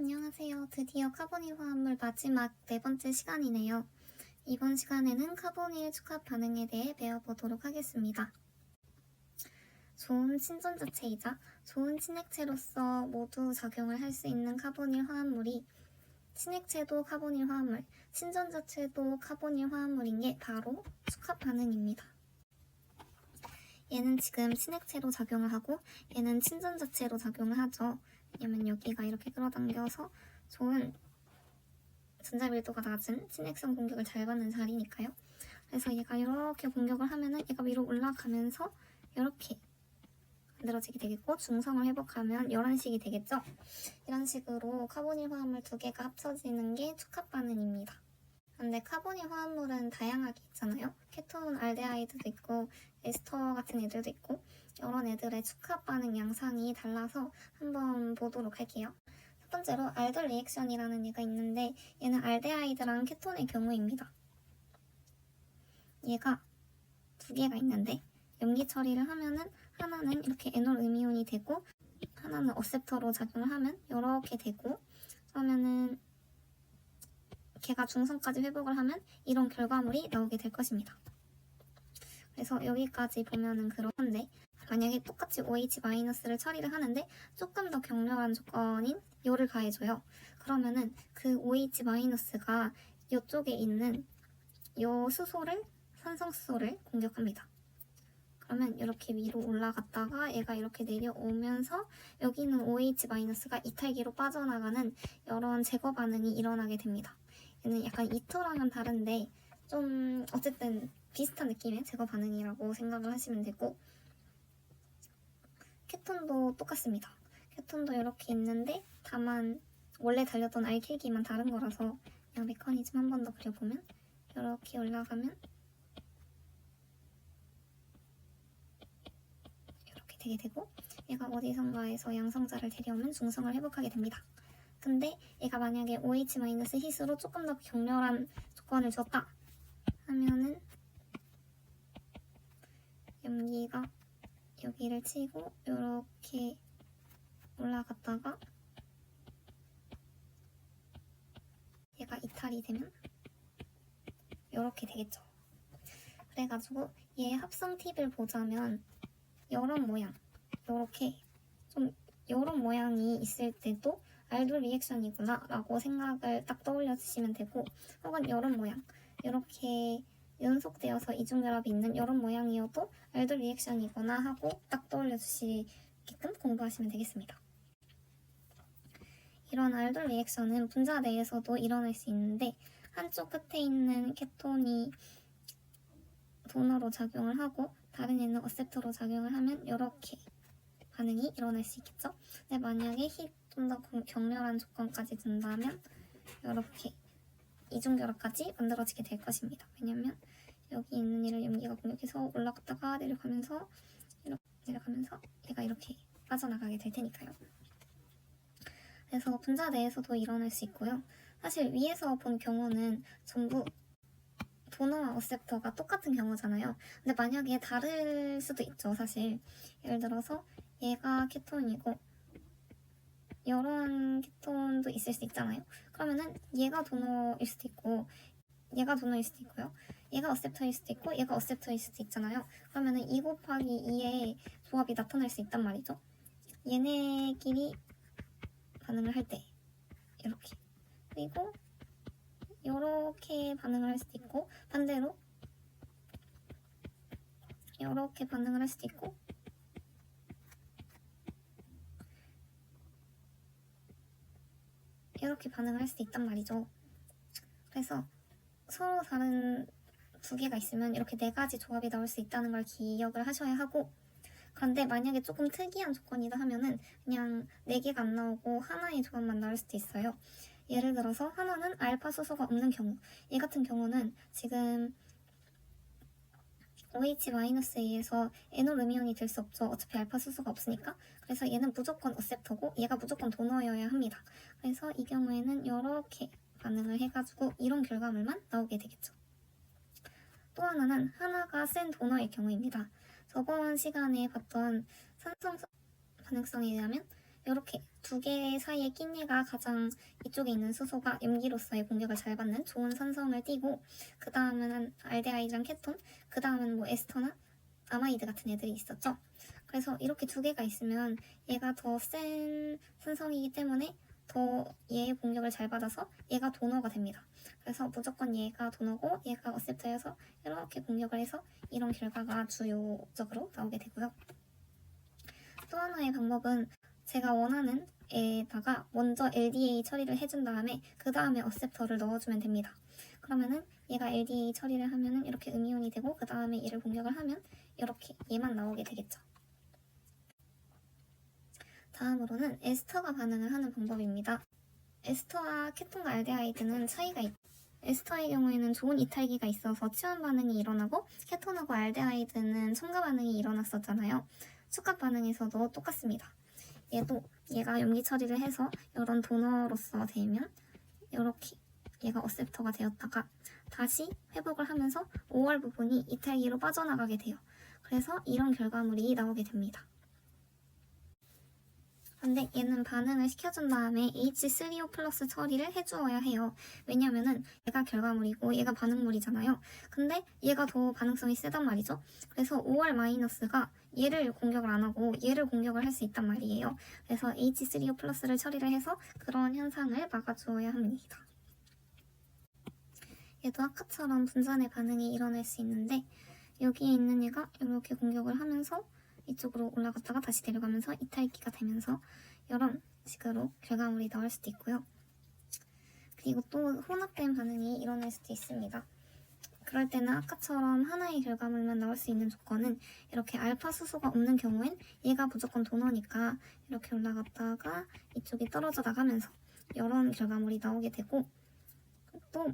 안녕하세요. 드디어 카보닐 화합물 마지막 네 번째 시간이네요. 이번 시간에는 카보닐 축합 반응에 대해 배워보도록 하겠습니다. 좋은 친전자체이자 좋은 친액체로서 모두 작용을 할 수 있는 카보닐 화합물이 친액체도 카보닐 화합물, 친전자체도 카보닐 화합물인 게 바로 축합 반응입니다. 얘는 지금 친액체로 작용을 하고 얘는 친전자체로 작용을 하죠. 왜냐면 여기가 이렇게 끌어당겨서 좋은 전자밀도가 낮은 친액성 공격을 잘 받는 자리니까요. 그래서 얘가 이렇게 공격을 하면은 얘가 위로 올라가면서 이렇게 만들어지게 되겠고, 중성을 회복하면 이런 식이 되겠죠. 이런 식으로 카보닐 화합물 두 개가 합쳐지는 게 축합 반응입니다. 근데 카보닐 화합물은 다양하게 있잖아요. 케톤 알데하이드도 있고 에스터 같은 애들도 있고, 이런 애들의 축합 반응 양상이 달라서 한번 보도록 할게요. 첫 번째로 알돌 리액션이라는 얘가 있는데, 얘는 알데하이드랑 케톤의 경우입니다. 얘가 두 개가 있는데 염기 처리를 하면은 하나는 이렇게 에놀 음이온이 되고 하나는 어셉터로 작용을 하면 이렇게 되고, 그러면은 걔가 중성까지 회복을 하면 이런 결과물이 나오게 될 것입니다. 그래서 여기까지 보면은 그런데, 만약에 똑같이 OH-를 처리를 하는데 조금 더 격렬한 조건인 요를 가해줘요. 그러면은 그 OH-가 이쪽에 있는 요 수소를, 산성수소를 공격합니다. 그러면 이렇게 위로 올라갔다가 얘가 이렇게 내려오면서 여기는 OH-가 이탈기로 빠져나가는 이런 제거 반응이 일어나게 됩니다. 얘는 약간 이토랑은 다른데 좀 어쨌든 비슷한 느낌의 제거 반응이라고 생각을 하시면 되고, 케톤도 똑같습니다. 케톤도 이렇게 있는데 다만 원래 달렸던 알킬기만 다른 거라서 그냥 메커니즘 한 번 더 그려보면 이렇게 올라가면 이렇게 되게 되고, 얘가 어디선가에서 양성자를 데려오면 중성을 회복하게 됩니다. 근데 얘가 만약에 OH-히스로 조금 더 격렬한 조건을 줬다 하면은 염기가 여기를 치고 이렇게 올라갔다가 얘가 이탈이 되면 이렇게 되겠죠. 그래가지고 얘 합성 팁을 보자면 이런 모양, 이렇게 좀 이런 모양이 있을 때도 알돌 리액션이구나 라고 생각을 딱 떠올려 주시면 되고, 혹은 이런 모양, 이렇게 연속되어서 이중결합이 있는 이런 모양이어도 알돌 리액션이구나 하고 딱 떠올려 주시게끔 공부하시면 되겠습니다. 이런 알돌 리액션은 분자 내에서도 일어날 수 있는데, 한쪽 끝에 있는 케톤이 도너로 작용을 하고 다른 애는 어셉터로 작용을 하면 이렇게 반응이 일어날 수 있겠죠. 근데 만약에 좀 더 격렬한 조건까지 든다면 이렇게 이중결합까지 만들어지게 될 것입니다. 왜냐면 여기 있는 얘를 염기가 공격해서 올라갔다가 내려가면서 이렇게 내려가면서 얘가 이렇게 빠져나가게 될 테니까요. 그래서 분자 내에서도 일어날 수 있고요. 사실 위에서 본 경우는 전부 도너와 어셉터가 똑같은 경우잖아요. 근데 만약에 다를 수도 있죠, 사실. 예를 들어서 얘가 케톤이고 이런 케톤도 있을 수 있잖아요. 그러면은 얘가 도너일 수도 있고 얘가 도너일 수도 있고요. 얘가 어셉터일 수도 있고 얘가 어셉터일 수도 있잖아요. 그러면은 2 곱하기 2의 조합이 나타날 수 있단 말이죠. 얘네끼리 반응을 할 때 이렇게, 그리고 이렇게 반응을 할 수도 있고 반대로 이렇게 반응을 할 수도 있고 이렇게 반응을 할 수도 있단 말이죠. 그래서 서로 다른 두 개가 있으면 이렇게 네 가지 조합이 나올 수 있다는 걸 기억을 하셔야 하고, 그런데 만약에 조금 특이한 조건이다 하면은 그냥 네 개가 안 나오고 하나의 조합만 나올 수도 있어요. 예를 들어서 하나는 알파 수소가 없는 경우, 얘 같은 경우는 지금 OH-A에서 에놀 음이온이 될 수 없죠. 어차피 알파 수소가 없으니까. 그래서 얘는 무조건 어셉터고 얘가 무조건 도너여야 합니다. 그래서 이 경우에는 이렇게 반응을 해가지고 이런 결과물만 나오게 되겠죠. 또 하나는 하나가 센 도너의 경우입니다. 저번 시간에 봤던 산성 반응성에 의하면 이렇게 두 개 사이에 낀 얘가 가장 이쪽에 있는 수소가 염기로서의 공격을 잘 받는 좋은 산성을 띠고, 그 다음은 알데하이드랑 케톤, 그 다음은 뭐 에스터나 아마이드 같은 애들이 있었죠. 그래서 이렇게 두 개가 있으면 얘가 더 센 산성이기 때문에 더 얘의 공격을 잘 받아서 얘가 도너가 됩니다. 그래서 무조건 얘가 도너고 얘가 어셉터여서 이렇게 공격을 해서 이런 결과가 주요적으로 나오게 되고요. 또 하나의 방법은 제가 원하는 애에다가 먼저 LDA 처리를 해준 다음에 그 다음에 어셉터를 넣어주면 됩니다. 그러면은 얘가 LDA 처리를 하면은 이렇게 음이온이 되고, 그 다음에 얘를 공격을 하면 이렇게 얘만 나오게 되겠죠. 다음으로는 에스터가 반응을 하는 방법입니다. 에스터와 케톤과 알데하이드는 차이가 있고, 에스터의 경우에는 좋은 이탈기가 있어서 치환 반응이 일어나고, 케톤하고 알데하이드는 첨가 반응이 일어났었잖아요. 축각 반응에서도 똑같습니다. 얘가 염기 처리를 해서 이런 도너로서 되면 이렇게 얘가 어셉터가 되었다가 다시 회복을 하면서 5월 부분이 이탈기로 빠져나가게 돼요. 그래서 이런 결과물이 나오게 됩니다. 근데 얘는 반응을 시켜준 다음에 H3O 플러스 처리를 해주어야 해요. 왜냐면은 얘가 결과물이고 얘가 반응물이잖아요. 근데 얘가 더 반응성이 세단 말이죠. 그래서 5월 마이너스가 얘를 공격을 안 하고 얘를 공격을 할 수 있단 말이에요. 그래서 H3O 플러스를 처리를 해서 그런 현상을 막아주어야 합니다. 얘도 아까처럼 분산의 반응이 일어날 수 있는데, 여기에 있는 얘가 이렇게 공격을 하면서 이쪽으로 올라갔다가 다시 내려가면서 이탈기가 되면서 이런 식으로 결과물이 나올 수도 있고요. 그리고 또 혼합된 반응이 일어날 수도 있습니다. 그럴 때는 아까처럼 하나의 결과물만 나올 수 있는 조건은 이렇게 알파 수소가 없는 경우엔 얘가 무조건 도너니까 이렇게 올라갔다가 이쪽이 떨어져 나가면서 이런 결과물이 나오게 되고, 또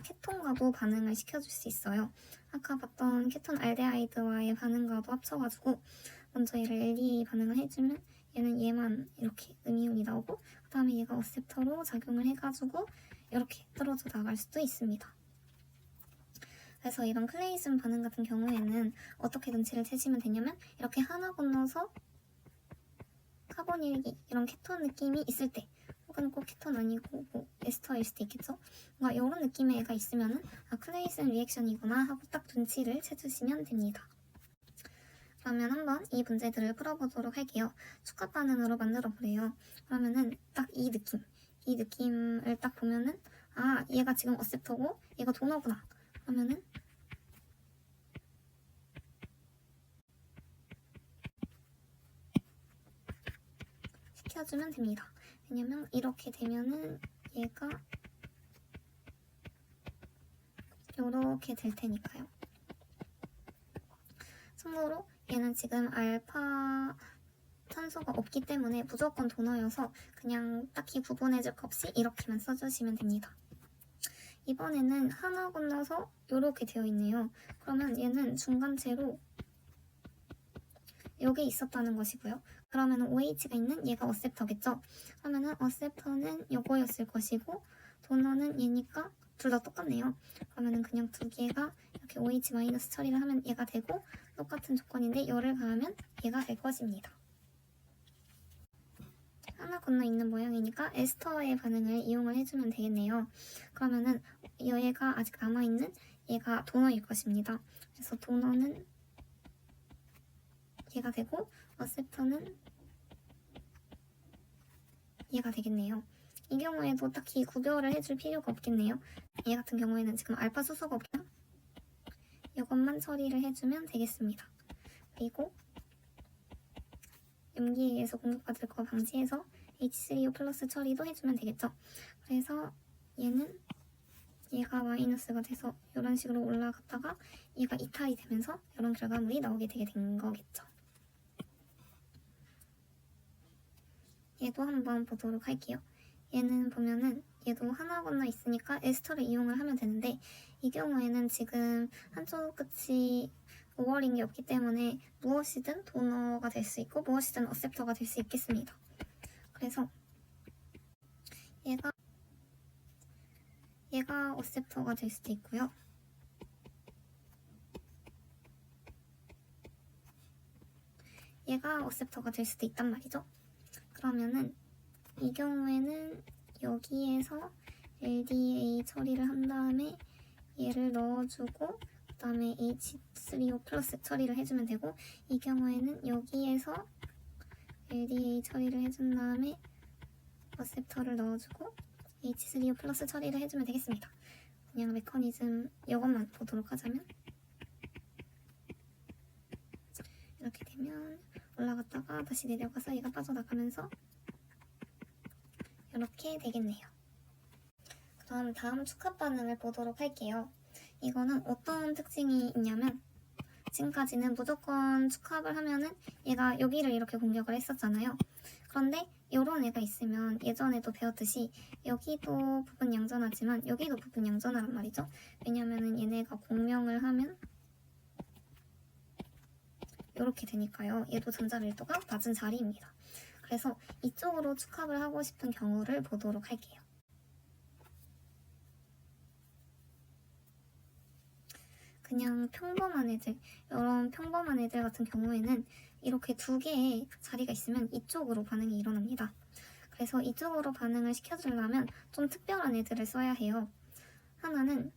케톤과도 반응을 시켜줄 수 있어요. 아까 봤던 케톤 알데하이드와의 반응과도 합쳐가지고 먼저 얘를 LDA 반응을 해주면 얘는 얘만 이렇게 음이온이 나오고, 그 다음에 얘가 어셉터로 작용을 해가지고 이렇게 떨어져 나갈 수도 있습니다. 그래서 이런 클레이슨 반응 같은 경우에는 어떻게 눈치를 채시면 되냐면, 이렇게 하나 건너서 카본 일기 이런 케톤 느낌이 있을 때, 혹은 꼭 케톤 아니고 뭐 에스터일 수도 있겠죠. 뭔가 이런 느낌의 애가 있으면은 클레이슨 리액션이구나 하고 딱 눈치를 채주시면 됩니다. 그러면 한번 이 문제들을 풀어보도록 할게요. 축합 반응으로 만들어 보래요. 그러면은 딱 이 느낌을 딱 보면은 얘가 지금 어셉터고 얘가 도너구나. 그러면은 시켜주면 됩니다. 왜냐면 이렇게 되면은 얘가 이렇게 될 테니까요. 참고로 얘는 지금 알파 탄소가 없기 때문에 무조건 도너여서 그냥 딱히 구분해줄 거 없이 이렇게만 써주시면 됩니다. 이번에는 하나 건너서 이렇게 되어 있네요. 그러면 얘는 중간체로 여기 있었다는 것이고요. 그러면 OH가 있는 얘가 어셉터겠죠? 그러면은 어셉터는 요거였을 것이고, 도너는 얘니까 둘 다 똑같네요. 그러면은 그냥 두 개가 이렇게 OH- 처리를 하면 얘가 되고, 똑같은 조건인데 열을 가하면 얘가 될 것입니다. 하나 건너 있는 모양이니까 에스터의 반응을 이용을 해주면 되겠네요. 그러면은 얘가 아직 남아있는 얘가 도너일 것입니다. 그래서 도너는 얘가 되고 어셉터는 얘가 되겠네요. 이 경우에도 딱히 구별을 해줄 필요가 없겠네요. 얘 같은 경우에는 지금 알파 수소가 없잖아. 이것만 처리를 해주면 되겠습니다. 그리고 염기에 의해서 공격받을 거 방지해서 H3O 플러스 처리도 해주면 되겠죠. 그래서 얘가 마이너스가 돼서 이런 식으로 올라갔다가 얘가 이탈이 되면서 이런 결과물이 나오게 되게 된 거겠죠. 얘도 한번 보도록 할게요. 얘는 보면은 얘도 하나 건너 있으니까 에스터를 이용을 하면 되는데, 이 경우에는 지금 한쪽 끝이 5월인 게 없기 때문에 무엇이든 도너가 될 수 있고 무엇이든 어셉터가 될 수 있겠습니다. 그래서 얘가 어셉터가 될 수도 있고요. 얘가 어셉터가 될 수도 있단 말이죠. 그러면은 이 경우에는 여기에서 LDA 처리를 한 다음에 얘를 넣어주고 그 다음에 H3O 플러스 처리를 해주면 되고, 이 경우에는 여기에서 LDA 처리를 해준 다음에 어셉터를 넣어주고 H3O 플러스 처리를 해주면 되겠습니다. 그냥 메커니즘 이것만 보도록 하자면 이렇게 되면 올라갔다가 다시 내려가서 얘가 빠져나가면서 이렇게 되겠네요. 그럼 다음 축합 반응을 보도록 할게요. 이거는 어떤 특징이 있냐면, 지금까지는 무조건 축합을 하면은 얘가 여기를 이렇게 공격을 했었잖아요. 그런데 이런 애가 있으면 예전에도 배웠듯이 여기도 부분 양전하지만 여기도 부분 양전하란 말이죠. 왜냐면은 얘네가 공명을 하면 이렇게 되니까요. 얘도 전자밀도가 낮은 자리입니다. 그래서 이쪽으로 축합을 하고 싶은 경우를 보도록 할게요. 그냥 평범한 애들, 이런 평범한 애들 같은 경우에는 이렇게 두 개의 자리가 있으면 이쪽으로 반응이 일어납니다. 그래서 이쪽으로 반응을 시켜주려면 좀 특별한 애들을 써야 해요. 하나는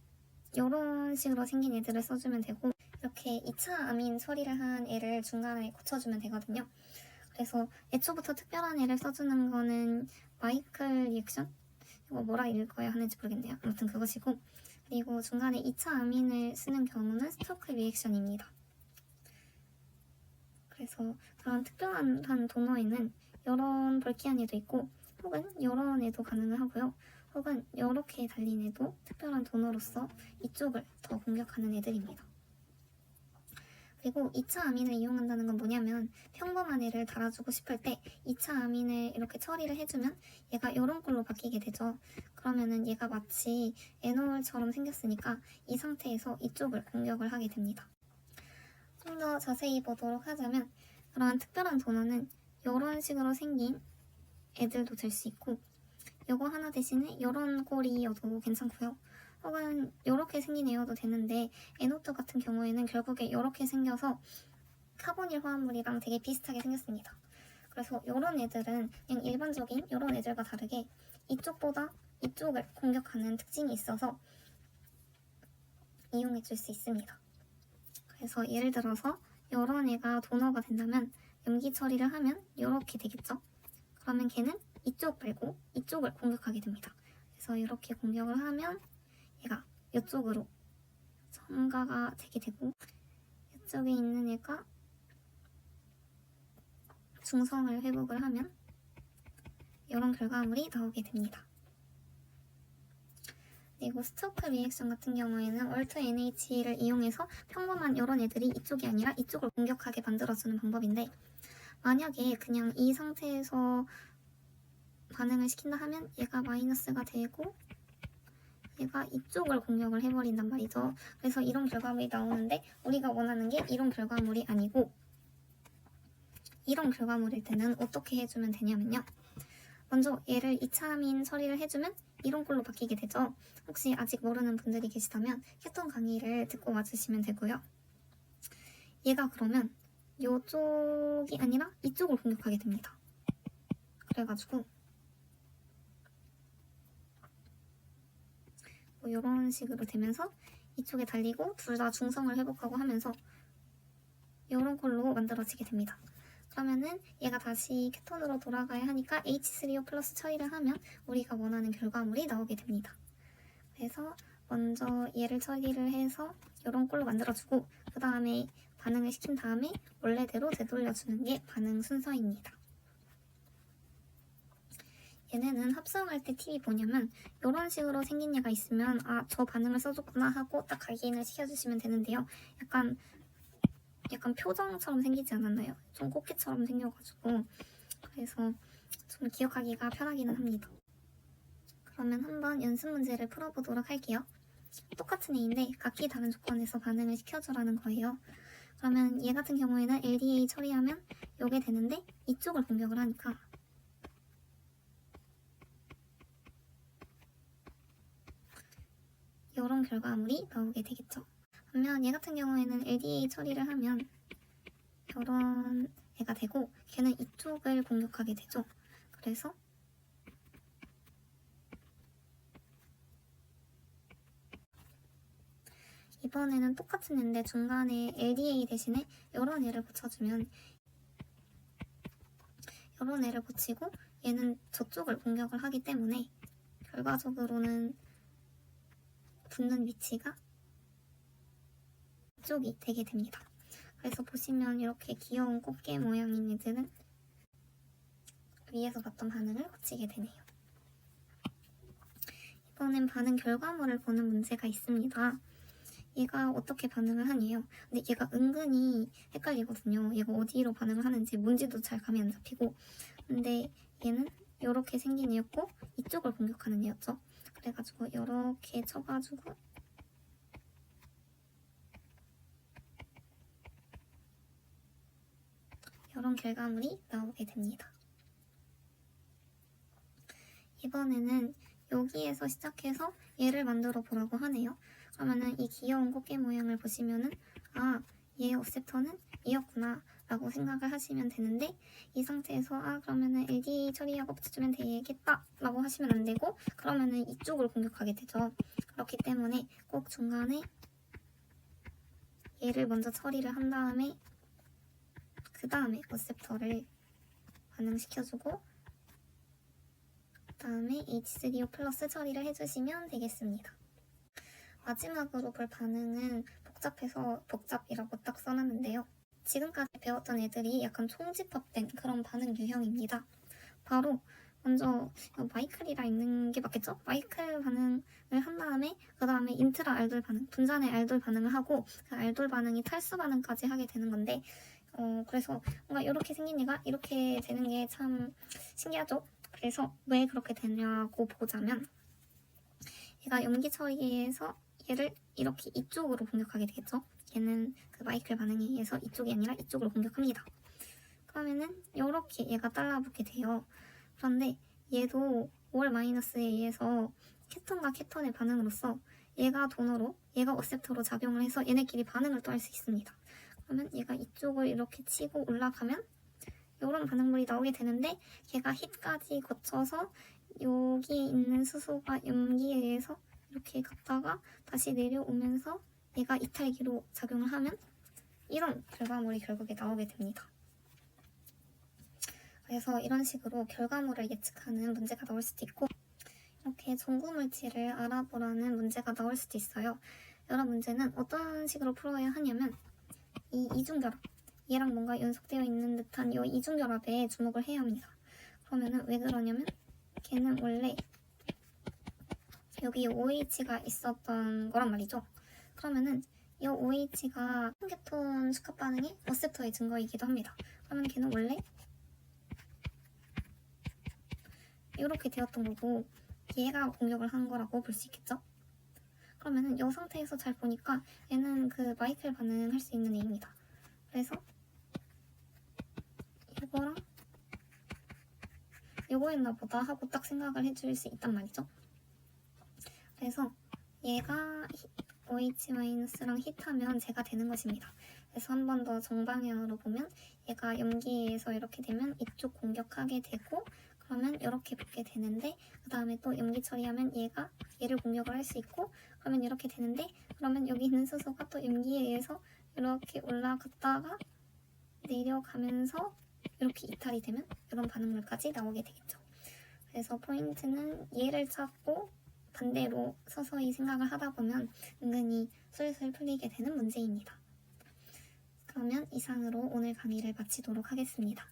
이런 식으로 생긴 애들을 써주면 되고, 이렇게 2차 아민 처리를 한 애를 중간에 고쳐주면 되거든요. 그래서 애초부터 특별한 애를 써주는 거는 마이클 리액션? 이거 뭐라 읽어야 하는지 모르겠네요. 아무튼 그것이고, 그리고 중간에 2차 아민을 쓰는 경우는 스토크 리액션입니다. 그래서 그런 특별한 도너에는 이런 벌기한 애도 있고, 혹은 이런 애도 가능을 하고요. 혹은 이렇게 달린 애도 특별한 도너로서 이쪽을 더 공격하는 애들입니다. 그리고 2차 아민을 이용한다는 건 뭐냐면, 평범한 애를 달아주고 싶을 때 2차 아민을 이렇게 처리를 해주면 얘가 이런 꼴로 바뀌게 되죠. 그러면은 얘가 마치 에놀처럼 생겼으니까 이 상태에서 이쪽을 공격을 하게 됩니다. 좀 더 자세히 보도록 하자면, 그런 특별한 도너는 이런 식으로 생긴 애들도 될 수 있고, 이거 하나 대신에 이런 꼴이어도 괜찮고요. 혹은 이렇게 생긴 애여도 되는데, 에노트 같은 경우에는 결국에 이렇게 생겨서 카보닐 화합물이랑 되게 비슷하게 생겼습니다. 그래서 이런 애들은 그냥 일반적인 이런 애들과 다르게 이쪽보다 이쪽을 공격하는 특징이 있어서 이용해 줄 수 있습니다. 그래서 예를 들어서 이런 애가 도너가 된다면 염기 처리를 하면 이렇게 되겠죠. 그러면 걔는 이쪽 말고 이쪽을 공격하게 됩니다. 그래서 이렇게 공격을 하면 얘가 이쪽으로 첨가가 되게 되고, 이쪽에 있는 애가 중성을 회복을 하면 이런 결과물이 나오게 됩니다. 그리고 스토크 리액션 같은 경우에는 얼트 NH를 이용해서 평범한 이런 애들이 이쪽이 아니라 이쪽을 공격하게 만들어주는 방법인데, 만약에 그냥 이 상태에서 반응을 시킨다 하면 얘가 마이너스가 되고 얘가 이쪽을 공격을 해버린단 말이죠. 그래서 이런 결과물이 나오는데, 우리가 원하는 게 이런 결과물이 아니고 이런 결과물일 때는 어떻게 해주면 되냐면요. 먼저 얘를 2차 아민 처리를 해주면 이런 꼴로 바뀌게 되죠. 혹시 아직 모르는 분들이 계시다면 캐톤 강의를 듣고 와주시면 되고요. 얘가 그러면 이쪽이 아니라 이쪽을 공격하게 됩니다. 그래가지고 뭐 이런 식으로 되면서 이쪽에 달리고 둘 다 중성을 회복하고 하면서 이런 꼴로 만들어지게 됩니다. 그러면은 얘가 다시 케톤으로 돌아가야 하니까 H3O 플러스 처리를 하면 우리가 원하는 결과물이 나오게 됩니다. 그래서 먼저 얘를 처리를 해서 이런 꼴로 만들어주고, 그 다음에 반응을 시킨 다음에 원래대로 되돌려주는 게 반응 순서입니다. 얘네는 합성할 때 팁이 뭐냐면, 이런 식으로 생긴 얘가 있으면 아, 저 반응을 써줬구나 하고 딱 각인을 시켜주시면 되는데요. 약간 표정처럼 생기지 않았나요? 좀 꽃게처럼 생겨가지고, 그래서 좀 기억하기가 편하기는 합니다. 그러면 한번 연습 문제를 풀어보도록 할게요. 똑같은 A인데 각기 다른 조건에서 반응을 시켜주라는 거예요. 그러면 얘 같은 경우에는 LDA 처리하면 이게 되는데 이쪽을 공격을 하니까 이런 결과물이 나오게 되겠죠. 반면 얘 같은 경우에는 LDA 처리를 하면 이런 애가 되고, 걔는 이쪽을 공격하게 되죠. 그래서 이번에는 똑같은 애인데 중간에 LDA 대신에 이런 애를 붙여주면 이런 애를 붙이고 얘는 저쪽을 공격을 하기 때문에 결과적으로는 붙는 위치가 이쪽이 되게 됩니다. 그래서 보시면 이렇게 귀여운 꽃게 모양인 애들은 위에서 봤던 반응을 거치게 되네요. 이번엔 반응 결과물을 보는 문제가 있습니다. 얘가 어떻게 반응을 하냐요. 근데 얘가 은근히 헷갈리거든요. 얘가 어디로 반응을 하는지 뭔지도 잘 감이 안 잡히고. 근데 얘는 이렇게 생긴 애였고 이쪽을 공격하는 애였죠. 그래가지고 이렇게 쳐가지고 이런 결과물이 나오게 됩니다. 이번에는 여기에서 시작해서 얘를 만들어 보라고 하네요. 그러면은 이 귀여운 꽃게 모양을 보시면은 아, 얘의 어셉터는 얘였구나 라고 생각을 하시면 되는데 이 상태에서 그러면은 LD 처리하고 붙여주면 되겠다 라고 하시면 안 되고 그러면은 이쪽을 공격하게 되죠. 그렇기 때문에 꼭 중간에 얘를 먼저 처리를 한 다음에 그 다음에 어셉터를 반응시켜주고 그 다음에 H3O 플러스 처리를 해주시면 되겠습니다. 마지막으로 볼 반응은 복잡해서 복잡이라고 딱 써놨는데요. 지금까지 배웠던 애들이 약간 총집합된 그런 반응 유형입니다. 바로 먼저 마이클이라 있는 게 맞겠죠? 마이클 반응을 한 다음에 그 다음에 인트라 알돌 반응, 분산의 알돌 반응을 하고 그 알돌 반응이 탈수 반응까지 하게 되는 건데 그래서 뭔가 이렇게 생긴 애가 이렇게 되는 게 참 신기하죠? 그래서 왜 그렇게 되냐고 보자면 얘가 염기 처리에서 얘를 이렇게 이쪽으로 공격하게 되겠죠? 얘는 그 마이클 반응에 의해서 이쪽이 아니라 이쪽으로 공격합니다. 그러면은 이렇게 얘가 달라붙게 돼요. 그런데 얘도 월-에 의해서 케톤과 케톤의 반응으로서 얘가 도너로 얘가 어셉터로 작용을 해서 얘네끼리 반응을 또 할 수 있습니다. 그러면 얘가 이쪽을 이렇게 치고 올라가면 이런 반응물이 나오게 되는데 얘가 힛까지 거쳐서 여기에 있는 수소가 염기에 의해서 이렇게 갔다가 다시 내려오면서 얘가 이탈기로 작용을 하면 이런 결과물이 결국에 나오게 됩니다. 그래서 이런 식으로 결과물을 예측하는 문제가 나올 수도 있고 이렇게 전구물질을 알아보라는 문제가 나올 수도 있어요. 이런 문제는 어떤 식으로 풀어야 하냐면 이 이중결합, 얘랑 뭔가 연속되어 있는 듯한 이 이중결합에 주목을 해야 합니다. 그러면은 왜 그러냐면 걔는 원래 여기 OH가 있었던 거란 말이죠. 그러면은 이 OH가 케톤 수합 반응의 어셉터의 증거이기도 합니다. 그러면 걔는 원래 이렇게 되었던 거고 얘가 공격을 한 거라고 볼 수 있겠죠? 그러면은 이 상태에서 잘 보니까 얘는 그 마이클 반응할 수 있는 애입니다. 그래서 이거랑 이거였나 보다 하고 딱 생각을 해줄 수 있단 말이죠. 그래서 얘가 OH-랑 힛하면 제가 되는 것입니다. 그래서 한 번 더 정방향으로 보면 얘가 염기에서 이렇게 되면 이쪽 공격하게 되고 그러면 이렇게 붙게 되는데 그 다음에 또 염기 처리하면 얘가 얘를 공격을 할 수 있고 그러면 이렇게 되는데 그러면 여기 있는 수소가 또 염기에 의해서 이렇게 올라갔다가 내려가면서 이렇게 이탈이 되면 이런 반응물까지 나오게 되겠죠. 그래서 포인트는 얘를 찾고 반대로 서서히 생각을 하다 보면 은근히 술술 풀리게 되는 문제입니다. 그러면 이상으로 오늘 강의를 마치도록 하겠습니다.